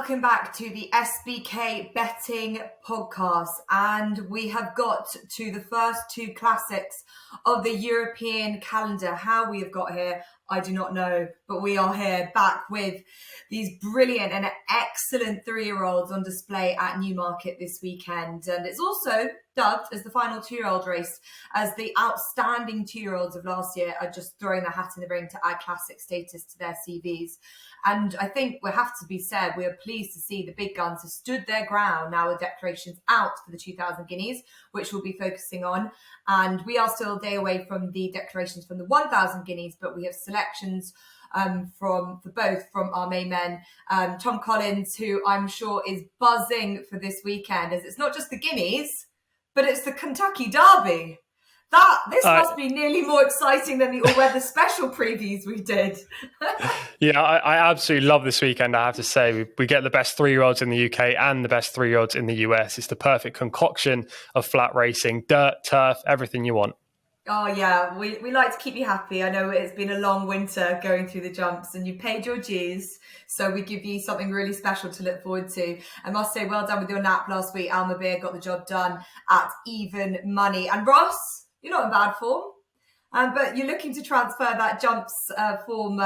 welcome back to the SBK Betting Podcast. And we have got to the first two classics of the European calendar. How we have got here, I do not know, but we are here back with these brilliant and excellent 3-year-olds on display at Newmarket this weekend. And it's also dubbed as the final 2-year-old race, as the outstanding 2-year-olds of last year are just throwing their hat in the ring to add classic status to their CVs. And I think we have to be said, we are pleased to see the big guns have stood their ground now with declarations out for the 2,000 guineas, which we'll be focusing on. And we are still a day away from the declarations from the 1,000 guineas, but we have selections for both from our main men, Tom Collins, who I'm sure is buzzing for this weekend, as it's not just the guineas, but it's the Kentucky Derby. This must be nearly more exciting than the all-weather special previews we did. Yeah, I absolutely love this weekend, I have to say. We get the best 3-year-olds in the UK and the best 3-year-olds in the US. It's the perfect concoction of flat racing, dirt, turf, everything you want. Oh, yeah, we like to keep you happy. I know it's been a long winter going through the jumps and you paid your dues, so we give you something really special to look forward to. I must say, well done with your nap last week. Alma Beer got the job done at even money. And Ross, you're not in bad form, but you're looking to transfer that jumps form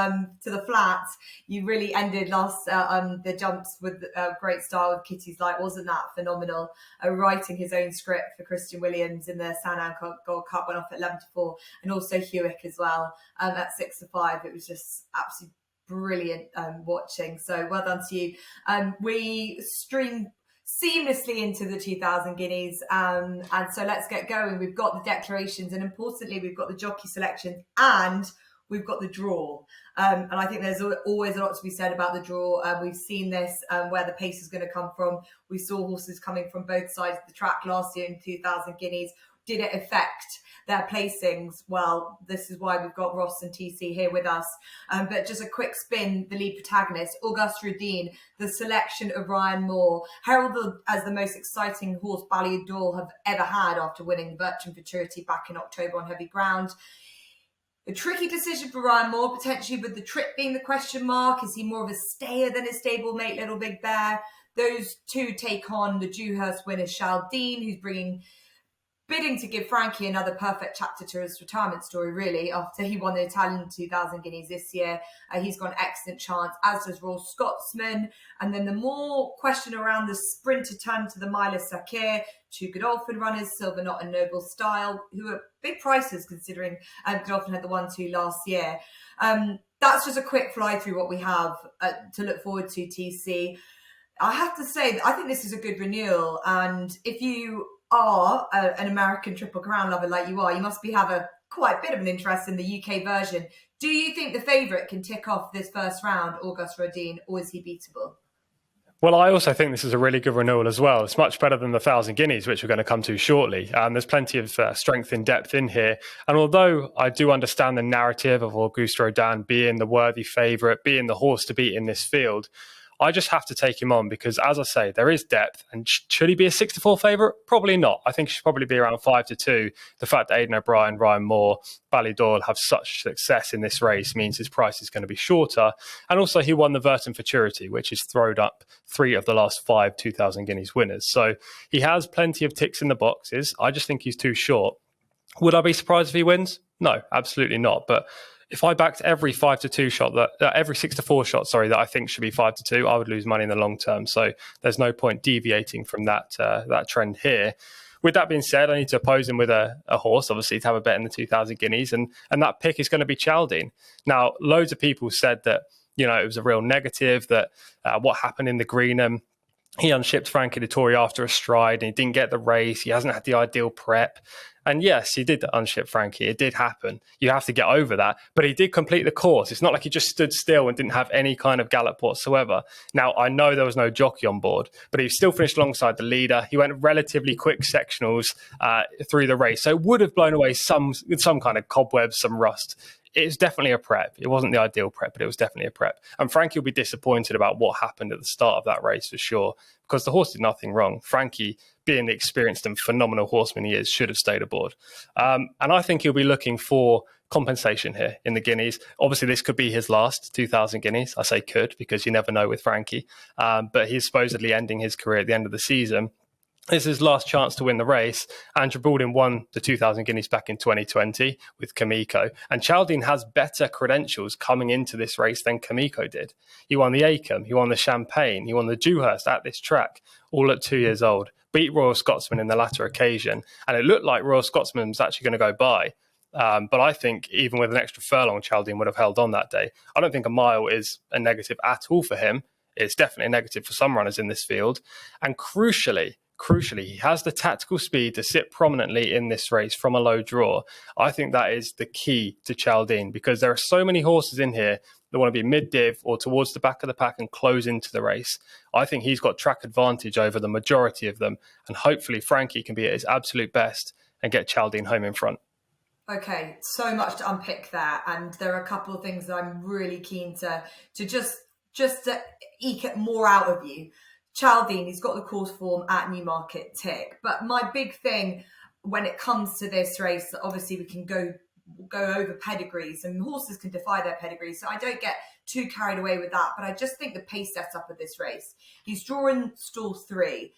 to the flat. You really ended the jumps with great style with Kitty's Light. Wasn't that phenomenal? Writing his own script for Christian Williams in the San Ann Gold Cup went off at 11-4, and also Hewick as well at 6-5. It was just absolutely brilliant watching. So well done to you. We streamed seamlessly into the 2,000 guineas, and so let's get going. We've got the declarations, and importantly we've got the jockey selections, and we've got the draw, and I think there's always a lot to be said about the draw. We've seen this where the pace is going to come from. We saw horses coming from both sides of the track last year in 2,000 guineas. Did it affect their placings? Well, this is why we've got Ross and TC here with us. But just a quick spin, the lead protagonist, Auguste Rodin, the selection of Ryan Moore, heralded as the most exciting horse Ballyador have ever had after winning the Bircham Futurity back in October on heavy ground. A tricky decision for Ryan Moore, potentially, with the trip being the question mark. Is he more of a stayer than his stablemate Little Big Bear? Those two take on the Dewhurst winner Shaldine, who's bidding to give Frankie another perfect chapter to his retirement story, really, after he won the Italian 2,000 guineas this year. He's got an excellent chance, as does Royal Scotsman. And then the more question around the sprinter turn to the Miler Sakir, 2 Godolphin runners, Silver Knot and Noble Style, who are big prices considering Godolphin had the 1-2 last year. That's just a quick fly through what we have to look forward to, TC. I have to say, I think this is a good renewal. And if you are an American Triple Crown lover like you are, you must have quite a bit of an interest in the UK version. Do you think the favourite can tick off this first round, Auguste Rodin, or is he beatable? Well, I also think this is a really good renewal as well. It's much better than the 1,000 guineas, which we're going to come to shortly. There's plenty of strength and depth in here. And although I do understand the narrative of Auguste Rodin being the worthy favourite, being the horse to beat in this field, I just have to take him on because, as I say, there is depth. And should he be a 6-4 favourite? Probably not. I think he should probably be around 5-2. The fact that Aidan O'Brien, Ryan Moore, Ballyador have such success in this race means his price is going to be shorter. And also he won the Virgin Futurity, which has thrown up 3 of the last 5 2,000 guineas winners. So he has plenty of ticks in the boxes. I just think he's too short. Would I be surprised if he wins? No, absolutely not. But if I backed every 5-2 shot, every 6-4 shot, that I think should be 5-2, I would lose money in the long term. So there's no point deviating from that trend here. With that being said, I need to oppose him with a horse, obviously, to have a bet in the 2,000 guineas, and that pick is going to be Chaldine. Now, loads of people said that it was a real negative, that what happened in the Greenham. He unshipped Frankie Dettori after a stride and he didn't get the race. He hasn't had the ideal prep. And yes, he did unship Frankie. It did happen. You have to get over that. But he did complete the course. It's not like he just stood still and didn't have any kind of gallop whatsoever. Now, I know there was no jockey on board, but he still finished alongside the leader. He went relatively quick sectionals through the race. So it would have blown away some kind of cobwebs, some rust. It's definitely a prep. It wasn't the ideal prep, but it was definitely a prep. And Frankie will be disappointed about what happened at the start of that race for sure, because the horse did nothing wrong. Frankie, being the experienced and phenomenal horseman he is, should have stayed aboard. And I think he'll be looking for compensation here in the Guineas. Obviously, this could be his last 2,000 Guineas. I say could because you never know with Frankie. But he's supposedly ending his career at the end of the season. This is his last chance to win the race. Andrew Baldwin won the 2,000 Guineas back in 2020 with QIPCO. And Chaldine has better credentials coming into this race than QIPCO did. He won the Acomb, he won the Champagne, he won the Dewhurst at this track, all at 2 years old. Beat Royal Scotsman in the latter occasion. And it looked like Royal Scotsman was actually going to go by. But I think even with an extra furlong, Chaldine would have held on that day. I don't think a mile is a negative at all for him. It's definitely a negative for some runners in this field. And crucially, he has the tactical speed to sit prominently in this race from a low draw. I think that is the key to Chaldine because there are so many horses in here that want to be mid-div or towards the back of the pack and close into the race. I think he's got track advantage over the majority of them, and hopefully Frankie can be at his absolute best and get Chaldine home in front. Okay, so much to unpick there, and there are a couple of things that I'm really keen to just to eke more out of you. Chaldine, he's got the course form at Newmarket, tick. But my big thing when it comes to this race, obviously we can go over pedigrees and horses can defy their pedigrees. So I don't get too carried away with that. But I just think the pace setup of this race, he's drawing stall 3.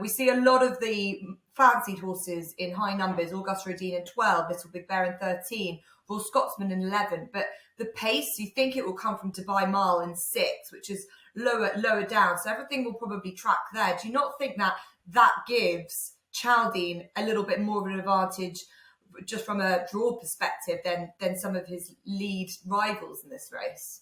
We see a lot of the fancied horses in high numbers, Augusta Rodine in 12, Little Big Bear in 13, Royal Scotsman in 11. But the pace, you think it will come from Dubai Mile in 6, which is lower down. So everything will probably track there. Do you not think that gives Chaldine a little bit more of an advantage just from a draw perspective than some of his lead rivals in this race?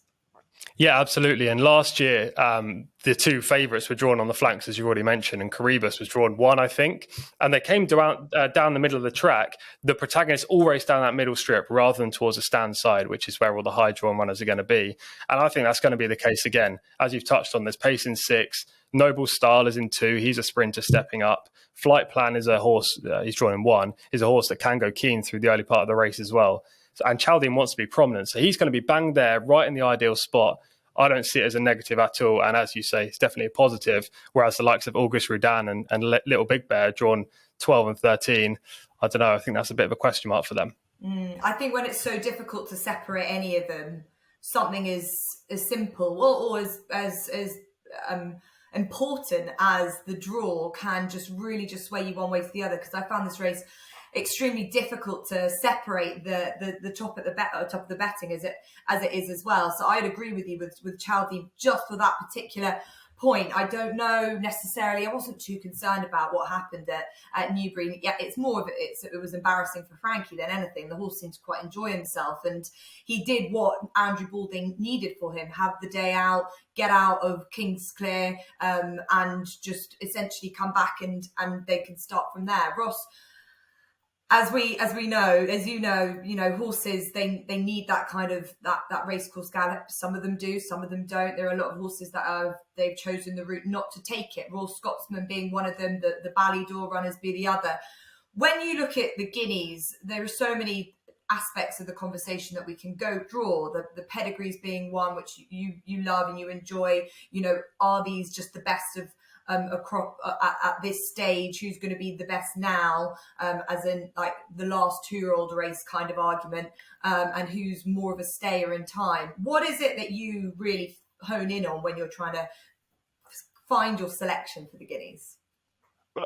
Yeah, absolutely. And last year, the two favourites were drawn on the flanks, as you already mentioned, and Caribus was drawn 1, I think. And they came down the middle of the track. The protagonists all raced down that middle strip rather than towards the stand side, which is where all the high drawn runners are going to be. And I think that's going to be the case again. As you've touched on, there's pace in 6. Noble Style is in 2. He's a sprinter stepping up. Flight Plan is a horse, he's drawn in 1, is a horse that can go keen through the early part of the race as well. And Chaldine wants to be prominent. So he's going to be banged there, right in the ideal spot. I don't see it as a negative at all. And as you say, it's definitely a positive. Whereas the likes of Auguste Rodin and Little Big Bear drawn 12 and 13, I don't know. I think that's a bit of a question mark for them. I think when it's so difficult to separate any of them, something as simple or as important as the draw can just really just sway you one way to the other. Because I found this race extremely difficult to separate the top of the betting as it is as well. So I'd agree with you with Chaldine just for that particular point. I don't know necessarily. I wasn't too concerned about what happened at Newbury. Yeah, it's more of it was embarrassing for Frankie than anything. The horse seemed to quite enjoy himself, and he did what Andrew Baldwin needed for him: have the day out, get out of Kingsclear, and just essentially come back and they can start from there. Ross, as you know, horses, they need that kind of that racecourse gallop. Some of them do, some of them don't. There are a lot of horses that they've chosen the route not to take it. Royal Scotsman being one of them, the Ballydor runners be the other. When you look at the Guineas, there are so many aspects of the conversation that we can go draw. The pedigrees being one which you love and you enjoy. You know, are these just the best of at this stage? Who's going to be the best now, as in like the last 2-year-old race kind of argument, and who's more of a stayer in time? What is it that you really hone in on when you're trying to find your selection for the Guineas? Well,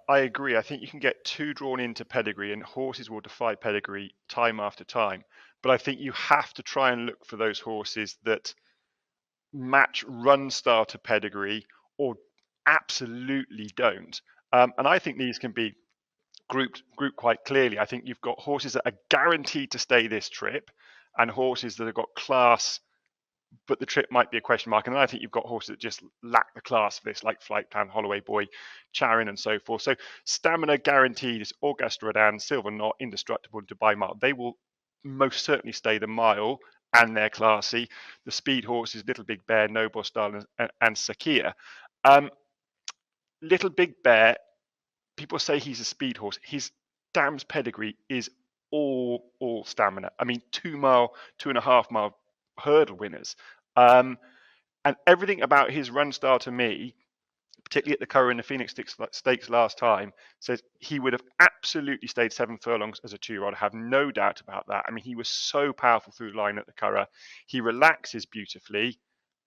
I agree. I think you can get too drawn into pedigree, and horses will defy pedigree time after time. But I think you have to try and look for those horses that match run starter pedigree or absolutely don't. And I think these can be grouped quite clearly. I think you've got horses that are guaranteed to stay this trip and horses that have got class, but the trip might be a question mark. And then I think you've got horses that just lack the class for this, like Flight Plan, Holloway Boy, Charin, and so forth. So stamina guaranteed is Augusta Rodin, Silver Knot, Indestructible, Dubai Mile. They will most certainly stay the mile, and they're classy. The speed horses, Little Big Bear, Noble Style, and Sakia. Little Big Bear, people say he's a speed horse. His Dam's pedigree is all stamina. I mean, 2 mile, 2.5 mile hurdle winners. And everything about his run style to me particularly at the Curragh and the Phoenix Stakes last time, says he would have absolutely stayed 7 furlongs as a 2-year-old. I have no doubt about that. I mean, he was so powerful through the line at the Curragh. He relaxes beautifully.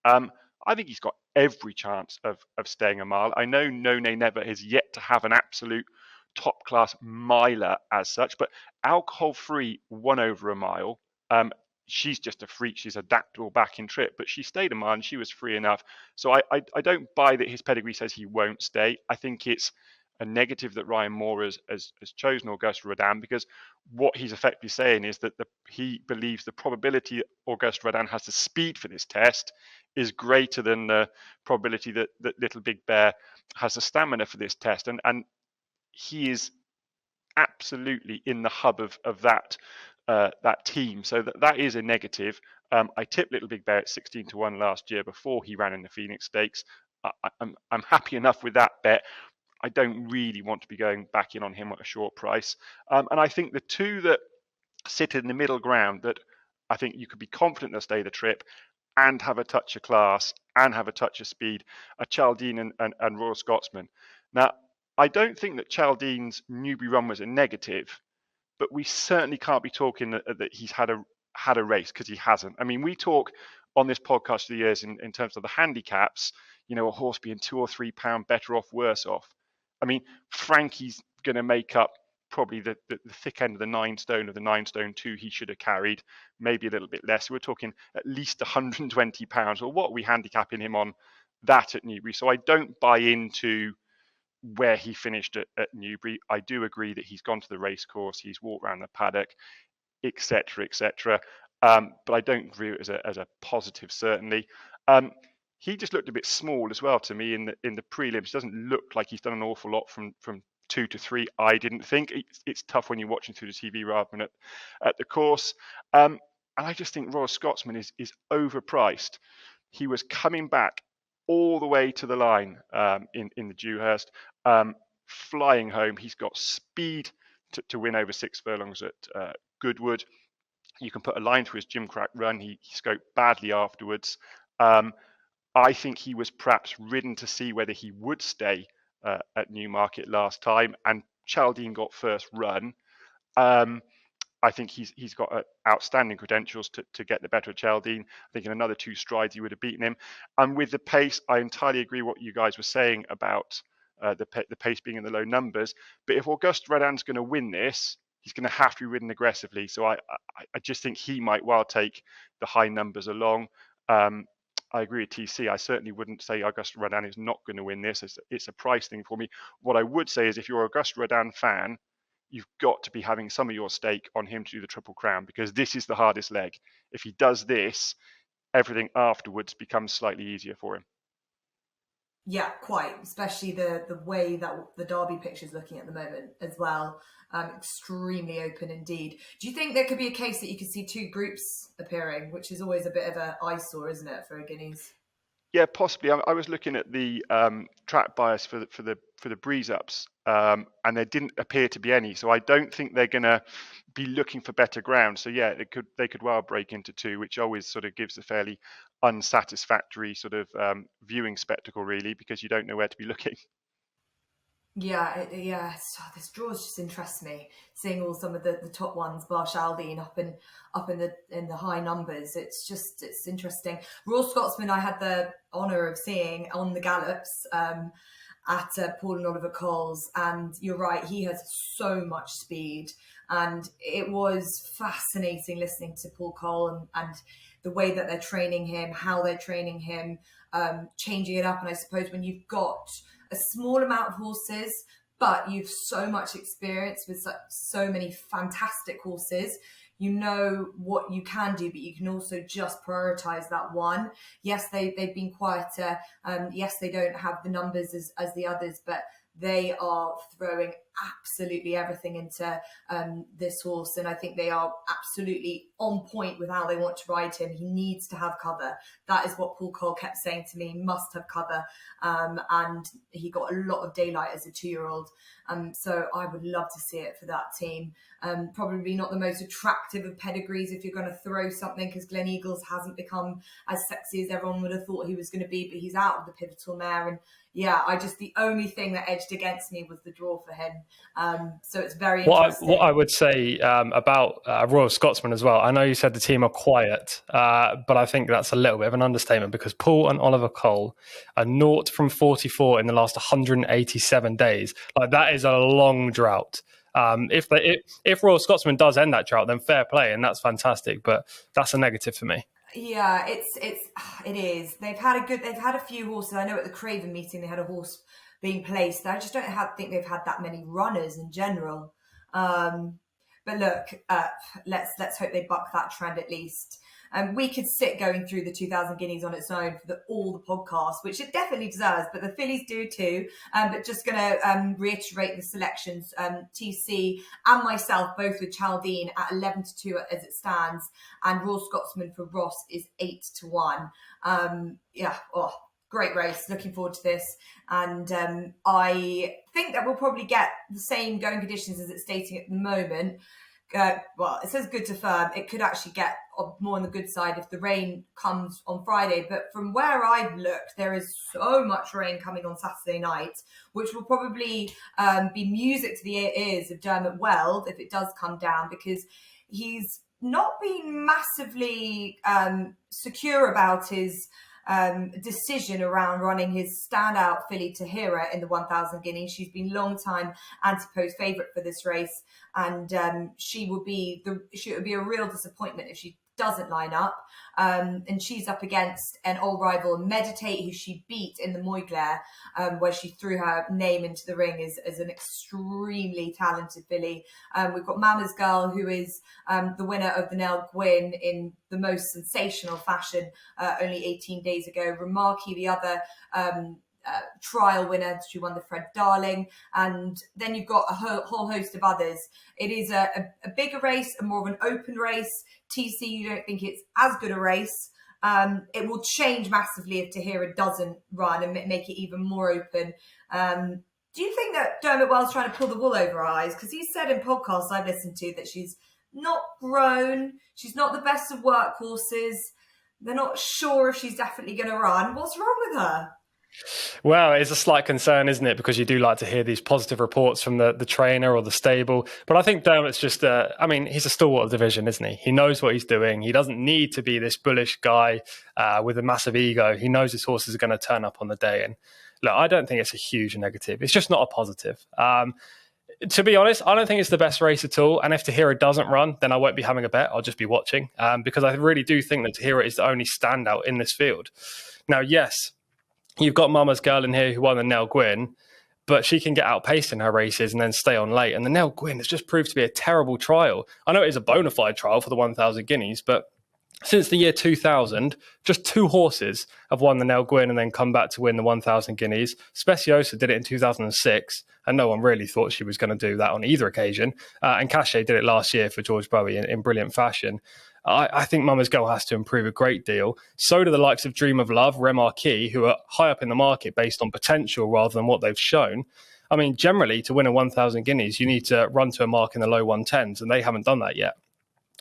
I think he's got every chance of staying a mile. I know No Nay Never has yet to have an absolute top-class miler as such, but alcohol-free 1 over a mile. She's just a freak. She's adaptable back in trip, but she stayed a mile and she was free enough. So I don't buy that his pedigree says he won't stay. I think it's a negative that Ryan Moore has chosen Auguste Rodin, because what he's effectively saying is that he believes the probability Auguste Rodin has the speed for this test is greater than the probability that Little Big Bear has the stamina for this test. And he is absolutely in the hub of that team. So that is a negative. I tipped Little Big Bear at 16-1 last year before he ran in the Phoenix Stakes. I'm happy enough with that bet. I don't really want to be going back in on him at a short price. And I think the two that sit in the middle ground that I think you could be confident they'll stay the trip and have a touch of class and have a touch of speed are Chaldean and Royal Scotsman. Now, I don't think that Chaldean's Newbury run was a negative, but we certainly can't be talking that he's had a race, because he hasn't. I mean, we talk on this podcast for the years in terms of the handicaps, a horse being £2 or £3 better off, worse off. I mean, Frankie's going to make up probably the thick end of the 9 stone of the 9 stone 2 he should have carried, maybe a little bit less. We're talking at least £120. Or what are we handicapping him on that at Newbury? So I don't buy into where he finished at Newbury. I do agree that he's gone to the race course, he's walked around the paddock, etc., etc. But I don't view it as a positive, certainly. He just looked a bit small as well to me in the prelims. It doesn't look like he's done an awful lot from 2 to 3. I didn't think. It's tough when you're watching through the TV rather than at the course. And I just think Royal Scotsman is overpriced. He was coming back all the way to the line in the Dewhurst, flying home. He's got speed to win over 6 furlongs at Goodwood. You can put a line to his gimcrack run. He scoped badly afterwards. I think he was perhaps ridden to see whether he would stay at Newmarket last time, and Chaldean got first run. I think he's got outstanding credentials to get the better of Chaldean. I think in another 2 strides he would have beaten him. And with the pace, I entirely agree what you guys were saying about the pace being in the low numbers. But if Auguste Rodin's going to win this, he's going to have to be ridden aggressively. So I just think he might well take the high numbers along. I agree with TC. I certainly wouldn't say Auguste Rodin is not going to win this. It's a price thing for me. What I would say is if you're an Auguste Rodin fan, you've got to be having some of your stake on him to do the Triple Crown, because this is the hardest leg. If he does this, everything afterwards becomes slightly easier for him. Yeah, quite. Especially the way that the Derby picture is looking at the moment as well. Extremely open indeed. Do you think there could be a case that you could see 2 groups appearing, which is always a bit of an eyesore, isn't it, for a Guineas? Yeah, possibly. I was looking at the track bias for the breeze ups, and there didn't appear to be any. So I don't think they're going to be looking for better ground. So yeah, they could well break into 2, which always sort of gives a fairly unsatisfactory sort of viewing spectacle, really, because you don't know where to be looking. Yeah. This draw just interests me. Seeing all some of the top ones, bar Chaldean up in the high numbers. It's interesting. Royal Scotsman, I had the honour of seeing on the gallops at Paul and Oliver Coles, and you're right, he has so much speed, and it was fascinating listening to Paul Cole and the way that they're training him, how they're training him, changing it up. And I suppose when you've got a small amount of horses, but you've so much experience with so many fantastic horses, you know what you can do, but you can also just prioritize that one. Yes, they've been quieter. Yes, they don't have the numbers as the others, but they are throwing absolutely everything into this horse, and I think they are absolutely on point with how they want to ride him. He needs to have cover. That is what Paul Cole kept saying to me, must have cover, and he got a lot of daylight as a 2-year-old. So I would love to see it for that team. Probably not the most attractive of pedigrees if you're going to throw something, because Glen Eagles hasn't become as sexy as everyone would have thought he was going to be, but he's out of the pivotal mare. And yeah, the only thing that edged against me was the draw for him. So it's very interesting. What I would say about Royal Scotsman as well, I know you said the team are quiet, but I think that's a little bit of an understatement, because Paul and Oliver Cole are 0 from 44 in the last 187 days. Like, that is a long drought. If Royal Scotsman does end that drought, then fair play, and that's fantastic. But that's a negative for me. Yeah, it is. They've had a few horses. I know at the Craven meeting they had a horse being placed. I just don't think they've had that many runners in general. But look, let's hope they buck that trend at least. We could sit going through the 2000 Guineas on its own for all the podcasts, which it definitely deserves, but the fillies do too. But just going to reiterate the selections. TC and myself, both with Chaldine at 11-2 as it stands, and Royal Scotsman for Ross is 8-1. Great race. Looking forward to this. And I think that we'll probably get the same going conditions as it's stating at the moment. It says good to firm. It could actually get more on the good side if the rain comes on Friday. But from where I've looked, there is so much rain coming on Saturday night, which will probably be music to the ears of Dermot Weld if it does come down, because he's not been massively secure about his decision around running his standout filly Tahira in the 1000 Guineas. She's been long time Antipode's favourite for this race, and she would be a real disappointment if she doesn't line up. And she's up against an old rival, Meditate, who she beat in the Moyglare, where she threw her name into the ring as an extremely talented filly. We've got Mama's Girl, who is the winner of the Nell Gwyn in the most sensational fashion only 18 days ago. Remarky, the other trial winner, she won the Fred Darling, and then you've got a whole host of others. It is a bigger race, a more of an open race. TC, you don't think it's as good a race. It will change massively if Tahira doesn't run and make it even more open. Do you think that Dermot Well's trying to pull the wool over our eyes? Because he said in podcasts I've listened to that she's not grown, she's not the best of workhorses, they're not sure if she's definitely going to run. What's wrong with her? Well, it's a slight concern, isn't it? Because you do like to hear these positive reports from the trainer or the stable. But I think Dermot's just, he's a stalwart of the division, isn't he? He knows what he's doing. He doesn't need to be this bullish guy with a massive ego. He knows his horses are going to turn up on the day. And look, I don't think it's a huge negative. It's just not a positive. To be honest, I don't think it's the best race at all. And if Tahira doesn't run, then I won't be having a bet. I'll just be watching because I really do think that Tahira is the only standout in this field. Now, yes, you've got Mama's Girl in here who won the Nell Gwyn, but she can get outpaced in her races and then stay on late. And the Nell Gwyn has just proved to be a terrible trial. I know it is a bona fide trial for the 1000 Guineas, but since the year 2000, just 2 horses have won the Nell Gwyn and then come back to win the 1000 Guineas. Speciosa did it in 2006, and no one really thought she was going to do that on either occasion. And Cachet did it last year for George Bowie in brilliant fashion. I think Mama's Girl has to improve a great deal. So do the likes of Dream of Love, Remarquee, who are high up in the market based on potential rather than what they've shown. I mean, generally, to win a 1000 Guineas, you need to run to a mark in the low 110s, and they haven't done that yet.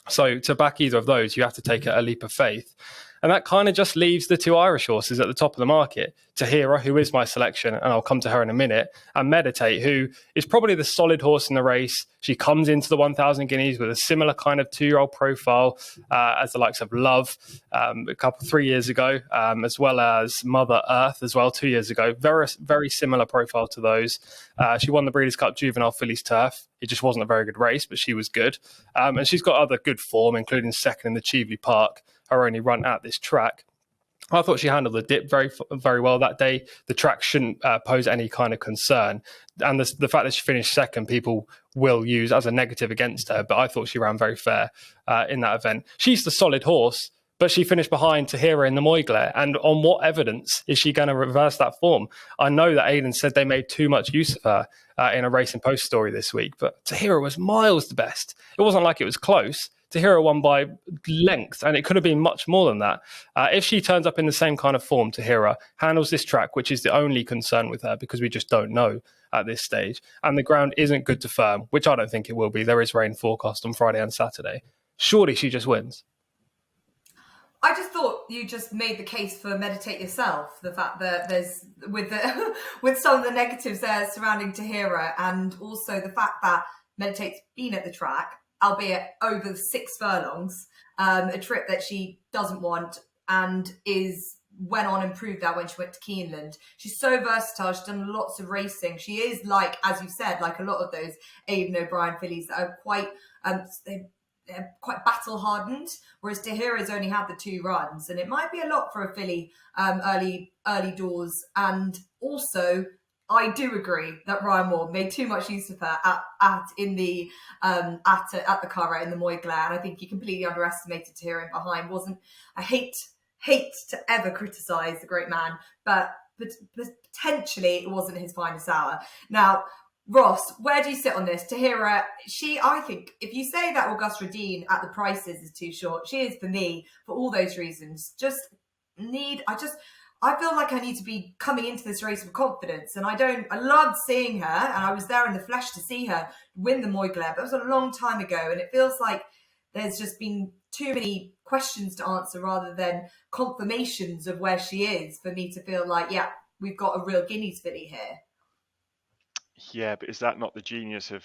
So to back either of those, you have to take a leap of faith. And that kind of just leaves the 2 Irish horses at the top of the market. Tahira, who is my selection, and I'll come to her in a minute, and Meditate, who is probably the solid horse in the race. She comes into the 1000 Guineas with a similar kind of 2-year-old profile as the likes of Love 3 years ago, as well as Mother Earth as well 2 years ago. Very, very similar profile to those. She won the Breeders' Cup Juvenile Fillies Turf. It just wasn't a very good race, but she was good. And she's got other good form, including second in the Cheveley Park, her only run at this track. I thought she handled the dip very, very well that day. The track shouldn't pose any kind of concern. And the fact that she finished second, people will use as a negative against her. But I thought she ran very fair in that event. She's the solid horse, but she finished behind Tahira in the Moyglare. And on what evidence is she going to reverse that form? I know that Aidan said they made too much use of her in a Racing Post story this week, but Tahira was miles the best. It wasn't like it was close. Tahira won by length, and it could have been much more than that. If she turns up in the same kind of form, Tahira handles this track, which is the only concern with her because we just don't know at this stage. And the ground isn't good to firm, which I don't think it will be. There is rain forecast on Friday and Saturday. Surely she just wins. I just thought you just made the case for Meditate yourself. The fact that there's with some of the negatives there surrounding Tahira, and also the fact that Meditate's been at the track, albeit over 6 furlongs, a trip that she doesn't want, and went on and proved that when she went to Keeneland. She's so versatile. She's done lots of racing. She is, like, as you said, like a lot of those Aidan O'Brien fillies that are quite they're quite battle hardened, whereas Tahira's only had the 2 runs, and it might be a lot for a filly early doors. And also, I do agree that Ryan Moore made too much use of her at the Curragh in the Moyglare, and I think he completely underestimated Tahira in behind. I hate to ever criticise the great man, but potentially it wasn't his finest hour. Now, Ross, where do you sit on this? Tahira, I think, if you say that Augusta Dean at the prices is too short, she is for me for all those reasons. I feel like I need to be coming into this race with confidence, and I loved seeing her, and I was there in the flesh to see her win the Moyglare, but it was a long time ago, and it feels like there's just been too many questions to answer rather than confirmations of where she is for me to feel like, yeah, we've got a real Guineas filly here. Yeah, but is that not the genius of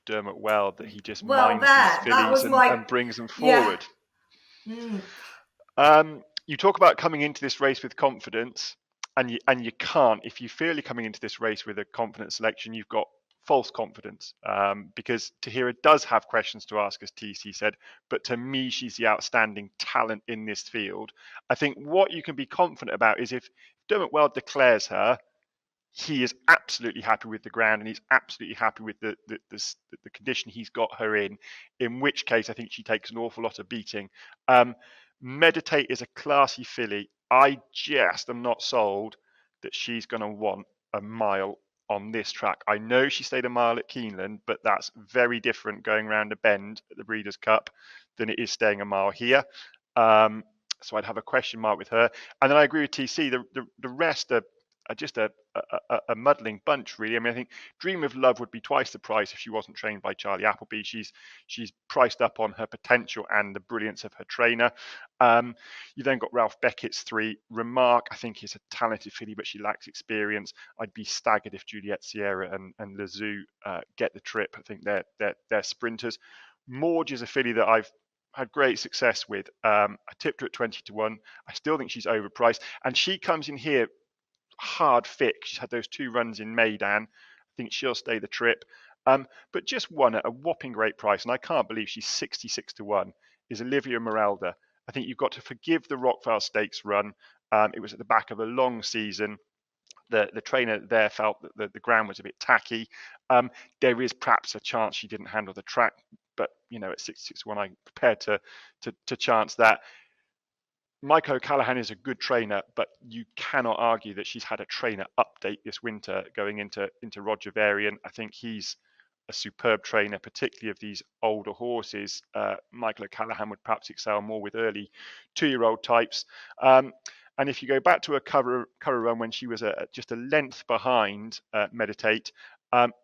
Dermot Weld, that he just minds these fillies and brings them forward? Yeah. You talk about coming into this race with confidence, and you can't. If you feel you're coming into this race with a confident selection, you've got false confidence, because Tahira does have questions to ask, as TC said, but to me, she's the outstanding talent in this field. I think what you can be confident about is if Dermot Weld declares her, he is absolutely happy with the ground, and he's absolutely happy with the condition he's got her in which case I think she takes an awful lot of beating. Meditate is a classy filly. I just am not sold that she's going to want a mile on this track. I know she stayed a mile at Keeneland, but that's very different going around a bend at the Breeders' Cup than it is staying a mile here. So I'd have a question mark with her. And then I agree with TC. The rest are just a muddling bunch, really. I mean, I think Dream of Love would be twice the price if she wasn't trained by Charlie Appleby. She's priced up on her potential and the brilliance of her trainer. You then got Ralph Beckett's 3. Remark, I think, is a talented filly, but she lacks experience. I'd be staggered if Juliet Sierra and Lazoo get the trip. I think they're sprinters. Morge is a filly that I've had great success with. I tipped her at 20-1. I still think she's overpriced, and she comes in here hard fit. She's had those 2 runs in Maidan. I think she'll stay the trip, but just won at a whopping great price, and I can't believe she's 66-1, is Olivia Meralda. I think you've got to forgive the Rockvale Stakes run. It was at the back of a long season. The trainer there felt that the ground was a bit tacky. There is perhaps a chance she didn't handle the track, but at 66-1, I'm prepared to chance that. Michael O'Callaghan is a good trainer, but you cannot argue that she's had a trainer update this winter going into Roger Varian. I think he's a superb trainer, particularly of these older horses. Michael O'Callaghan would perhaps excel more with early 2-year-old types. And if you go back to a cover run when she was just a length behind Meditate,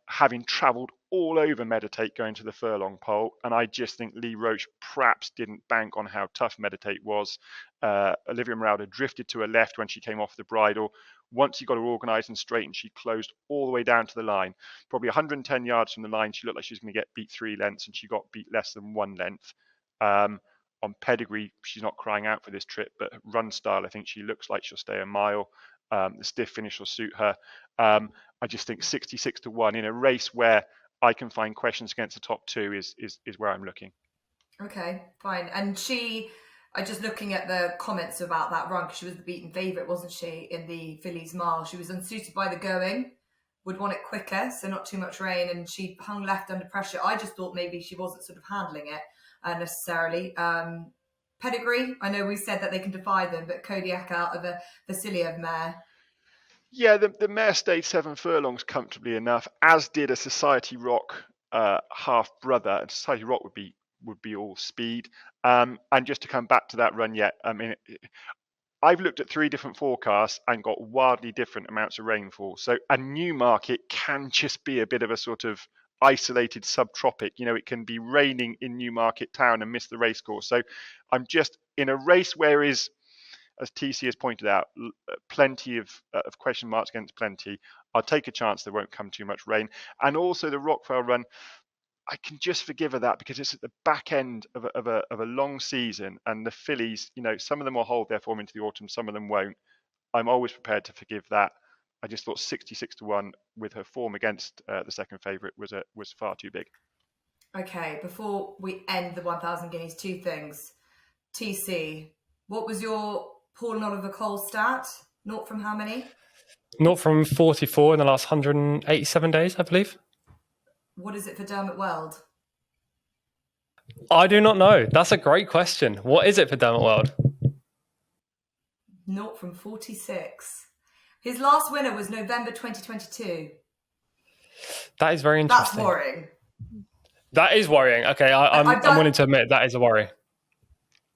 having travelled all over Meditate going to the furlong pole, and I just think Lee Roche perhaps didn't bank on how tough Meditate was. Olivia Meralda drifted to her left when she came off the bridle. Once you got her organised and straightened, she closed all the way down to the line. Probably 110 yards from the line, she looked like she was going to get beat 3 lengths, and she got beat less than 1 length. On pedigree, she's not crying out for this trip, but run style, I think she looks like she'll stay a mile. The stiff finish will suit her. I just think 66-1 in a race where I can find questions against the top 2 is where I'm looking. Okay, fine. And just looking at the comments about that run, because she was the beaten favourite, wasn't she, in the Fillies Mile? She was unsuited by the going, would want it quicker, so not too much rain, and she hung left under pressure. I just thought maybe she wasn't sort of handling it necessarily. pedigree? I know we said that they can defy them, but Kodiak out of a Vasiliev mare. Yeah, the mare stayed 7 furlongs comfortably enough, as did a Society Rock half brother. And Society Rock would be all speed. And just to come back to that run yet, I mean, I've looked at 3 different forecasts and got wildly different amounts of rainfall. So a Newmarket can just be a bit of a sort of isolated subtropic. It can be raining in Newmarket town and miss the race course. So I'm just in a race where is, as TC has pointed out, plenty of question marks against plenty. I'll take a chance there won't come too much rain. And also the Rockvale run, I can just forgive her that because it's at the back end of a long season, and the fillies, some of them will hold their form into the autumn, some of them won't. I'm always prepared to forgive that. I just thought 66-1 with her form against the second favourite was far too big. Okay, before we end the 1,000 guineas, 2 things. TC, what was your Paul and Oliver Cole stat? Not from how many? Not from 44 in the last 187 days, I believe. What is it for Dermot Weld? I do not know. That's a great question. What is it for Dermot Weld? Not from 46. His last winner was November 2022. That is very interesting. That's worrying. That is worrying. Okay, I'm willing to admit that is a worry.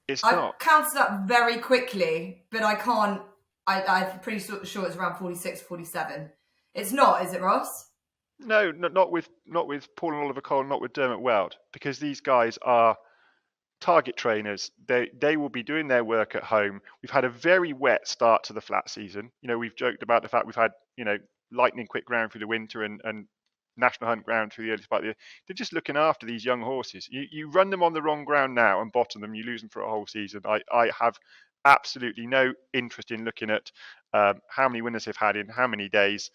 It's not. I've counted up very quickly, but I can't. I'm pretty sure it's around 46, 47. It's not, is it, Ross? No, not with Paul and Oliver Cole, not with Dermot Weld, because these guys are target trainers. They will be doing their work at home. We've had a very wet start to the flat season. We've joked about the fact we've had lightning quick ground through the winter and national hunt ground through the early part of the year. They're just looking after these young horses. You run them on the wrong ground now and bottom them, you lose them for a whole season. I have absolutely no interest in looking at how many winners they've had in how many days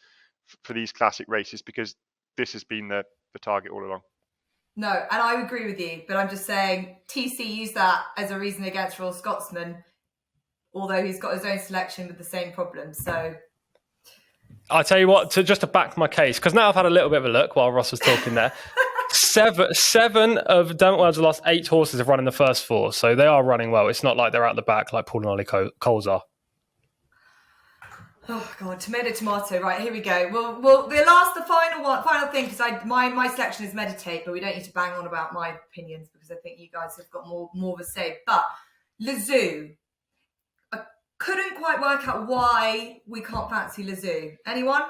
for these classic races, because this has been the target all along. No, and I agree with you, but I'm just saying TC used that as a reason against Royal Scotsman, although he's got his own selection with the same problem. So I'll tell you what, just to back my case, because now I've had a little bit of a look while Ross was talking there. Seven of Dermot Weld's last 8 horses have run in the first 4, so they are running well. It's not like they're out the back like Paul and Ollie Coles are. Oh God, tomato. Right, here we go. Well, the final thing, because my selection is Meditate, but we don't need to bang on about my opinions because I think you guys have got more of a say. But Lazoo, I couldn't quite work out why we can't fancy Lazoo. Anyone?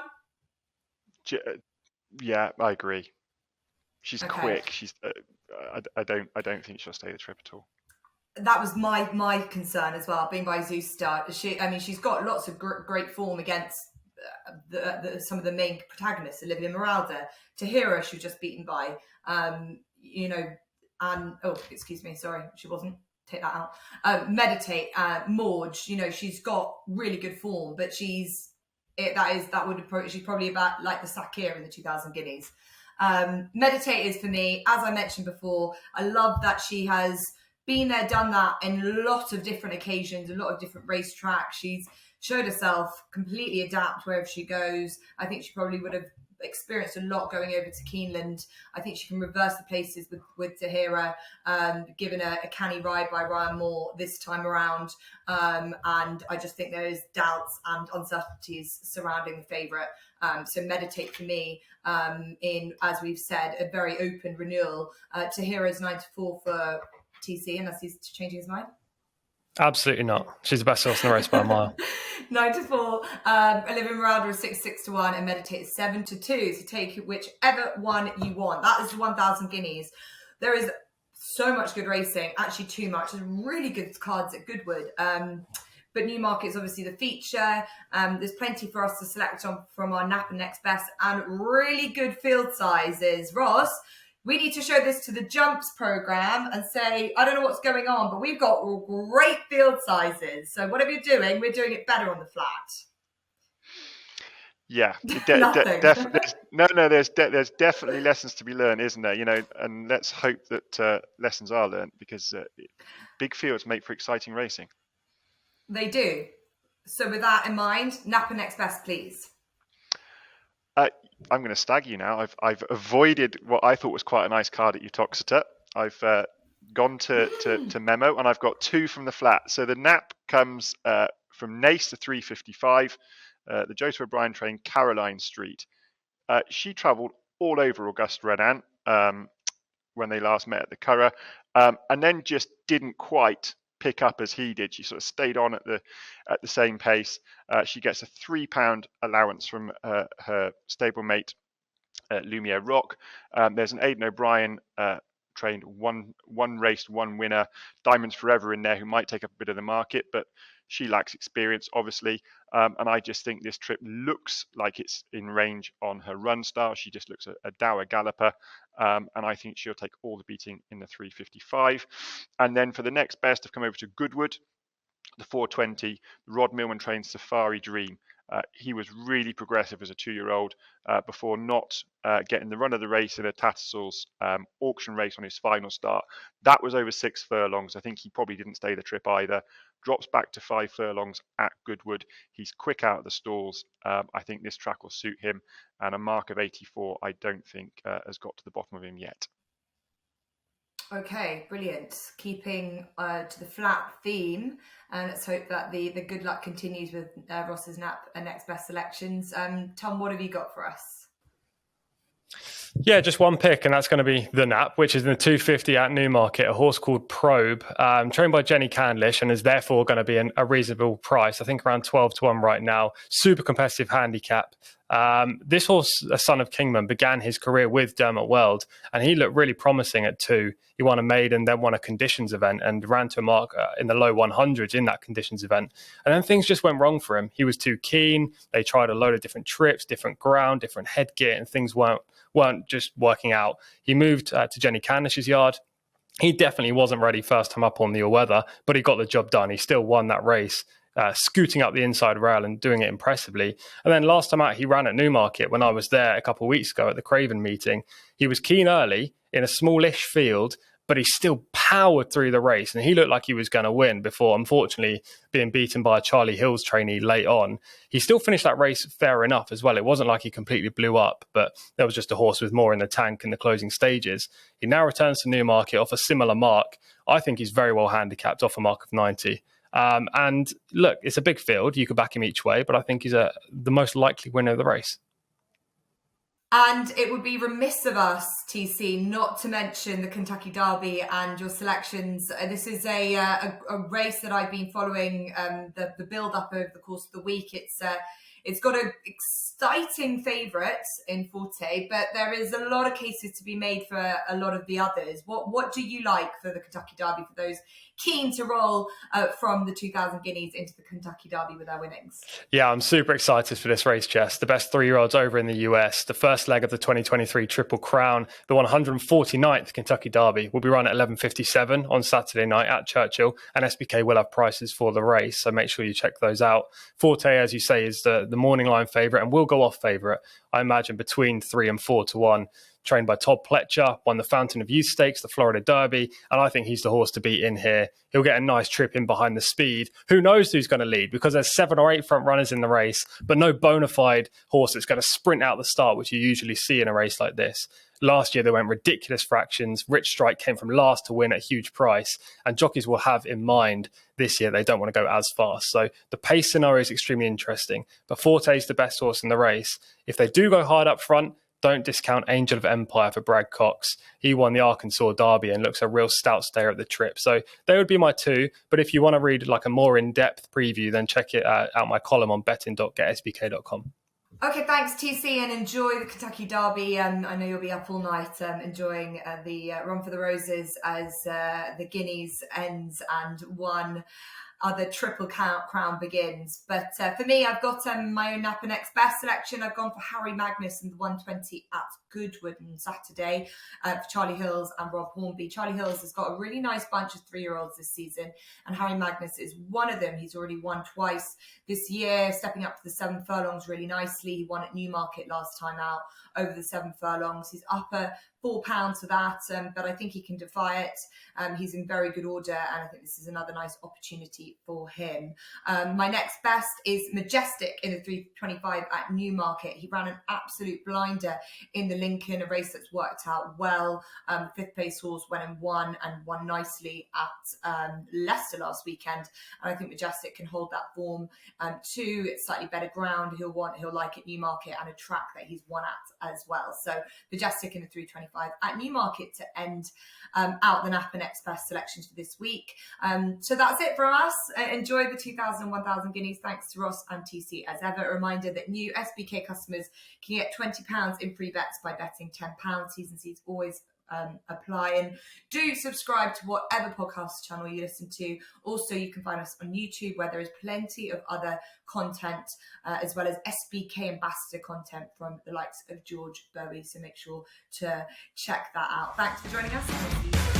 Yeah, I agree. She's okay. Quick. She's. I don't think she'll stay the trip at all. That was my concern as well, being by Zeus start. She's got lots of great form against some of the main protagonists, Olivia Moralda. Tahira, she was just beaten by, she wasn't. Take that out. Meditate, Morge, she's got really good form, but she's probably about like the Sakir in the 2,000 guineas. Meditate is for me, as I mentioned before, I love that she has been there, done that in a lot of different occasions, a lot of different racetracks. She's showed herself completely adapt wherever she goes. I think she probably would have experienced a lot going over to Keeneland. I think she can reverse the places with Tahira, given a canny ride by Ryan Moore this time around. And I just think there is doubts and uncertainties surrounding the favourite. So Meditate for me, in, as we've said, a very open renewal. Tahira's 9-4 for TC, unless he's changing his mind. Absolutely not. She's the best horse in the race by a mile. 9-4. Olivia Moralda is 6-1, and Meditate is 7-2. So take whichever one you want. That is 1,000 guineas. There is so much good racing, actually too much. There's really good cards at Goodwood. But Newmarket is obviously the feature. There's plenty for us to select on from our Napa Next Best and really good field sizes. Ross, we need to show this to the jumps program and say, I don't know what's going on, but we've got great field sizes. So whatever you're doing, we're doing it better on the flat. Yeah, Nothing. There's definitely lessons to be learned, isn't there? And let's hope that lessons are learned, because big fields make for exciting racing. They do. So with that in mind, Napa Next Best, please. I'm going to stag you now. I've avoided what I thought was quite a nice card at Uttoxeter. I've gone to Memo, and I've got 2 from the flat. So the nap comes from Nace to 3:55, the Joseph O'Brien train, Caroline Street. She travelled all over Augusta Renan when they last met at the Curragh, and then just didn't quite pick up as he did. She sort of stayed on at the same pace. She gets a £3 allowance from her stablemate Lumiere Rock. There's an Aidan O'Brien trained one race, one winner, Diamonds Forever in there, who might take up a bit of the market, but she lacks experience, obviously. And I just think this trip looks like it's in range on her run style. She just looks a dour galloper. And I think she'll take all the beating in the 3:55. And then for the next best, I've come over to Goodwood, the 4:20, Rod Millman trained Safari Dream. He was really progressive as a 2-year-old before not getting the run of the race in a Tattersalls auction race on his final start. That was over 6 furlongs. I think he probably didn't stay the trip either. Drops back to 5 furlongs at Goodwood. He's quick out of the stalls. I think this track will suit him. And a mark of 84, I don't think has got to the bottom of him yet. Okay, brilliant. Keeping to the flat theme, and let's hope that the good luck continues with Ross's Nap and next best selections. Tom, what have you got for us? Yeah, just one pick, and that's going to be the Nap, which is in the 250 at Newmarket, a horse called Probe, trained by Jenny Candlish, and is therefore going to be a reasonable price. I think around 12-1 right now. Super competitive handicap. This horse, a son of Kingman, began his career with Dermot Weld, and he looked really promising at 2. He won a maiden, then won a conditions event, and ran to a mark in the low 100s in that conditions event. And then things just went wrong for him. He was too keen. They tried a load of different trips, different ground, different headgear, and things weren't just working out. He moved to Jenny Candlish's yard. He definitely wasn't ready first time up on the all-weather, but he got the job done. He still won that race, scooting up the inside rail and doing it impressively. And then last time out, he ran at Newmarket when I was there a couple of weeks ago at the Craven meeting. He was keen early in a smallish field, but he still powered through the race, and he looked like he was going to win before, unfortunately, being beaten by a Charlie Hills trainee late on. He still finished that race fair enough as well. It wasn't like he completely blew up, but there was just a horse with more in the tank in the closing stages. He now returns to Newmarket off a similar mark. I think he's very well handicapped off a mark of 90. And look, it's a big field. You could back him each way, but I think he's the most likely winner of the race. And it would be remiss of us, TC, not to mention the Kentucky Derby and your selections. This is a race that I've been following the build-up over the course of the week. It's got an exciting favourite in Forte, but there is a lot of cases to be made for a lot of the others. What do you like for the Kentucky Derby, for those keen to roll from the 2,000 Guineas into the Kentucky Derby with their winnings? Yeah, I'm super excited for this race, Jess. The best 3-year-olds over in the US. The first leg of the 2023 Triple Crown, the 149th Kentucky Derby, will be run at 11:57 on Saturday night at Churchill, and SBK will have prices for the race, so make sure you check those out. Forte, as you say, is the morning line favourite and will go off favourite, I imagine, between 3 and 4-1. Trained by Todd Pletcher, won the Fountain of Youth Stakes, the Florida Derby, and I think he's the horse to beat in here. He'll get a nice trip in behind the speed. Who knows who's going to lead, because there's 7 or 8 front runners in the race, but no bona fide horse that's going to sprint out the start, which you usually see in a race like this. Last year, they went ridiculous fractions. Rich Strike came from last to win at a huge price, and jockeys will have in mind this year they don't want to go as fast. So the pace scenario is extremely interesting, but Forte is the best horse in the race. If they do go hard up front, don't discount Angel of Empire for Brad Cox. He won the Arkansas Derby and looks a real stout stayer at the trip. So they would be my 2. But if you want to read like a more in-depth preview, then check it out my column on betting.getsbk.com. Okay, thanks, TC, and enjoy the Kentucky Derby. I know you'll be up all night enjoying the Run for the Roses as the Guineas ends and one other Triple Crown begins. But for me, I've got my own Napa Next Best selection. I've gone for Harry Magnus in the 120 at Goodwood on Saturday for Charlie Hills and Rob Hornby. Charlie Hills has got a really nice bunch of 3-year-olds this season, and Harry Magnus is one of them. He's already won twice this year, stepping up to the 7 furlongs really nicely. He won at Newmarket last time out over the 7 furlongs. He's up a £4 for that, but I think he can defy it. He's in very good order, and I think this is another nice opportunity for him. My next best is Majestic in the 325 at Newmarket. He ran an absolute blinder in the Lincoln, a race that's worked out well. Fifth place horse went and won nicely at Leicester last weekend, and I think Majestic can hold that form to slightly better ground. He'll like at Newmarket and a track that he's won at as well. So Majestic in the 325 at Newmarket to end out the Napa Next Best selections for this week. So that's it from us. Enjoy the 2,000 and 1,000 guineas. Thanks to Ross and TC as ever. A reminder that new SBK customers can get £20 in free bets by betting £10. T's and C's always apply, and do subscribe to whatever podcast channel you listen to. Also, you can find us on YouTube, where there is plenty of other content, as well as SBK ambassador content from the likes of George Bowie, so make sure to check that out. Thanks for joining us, and we'll see you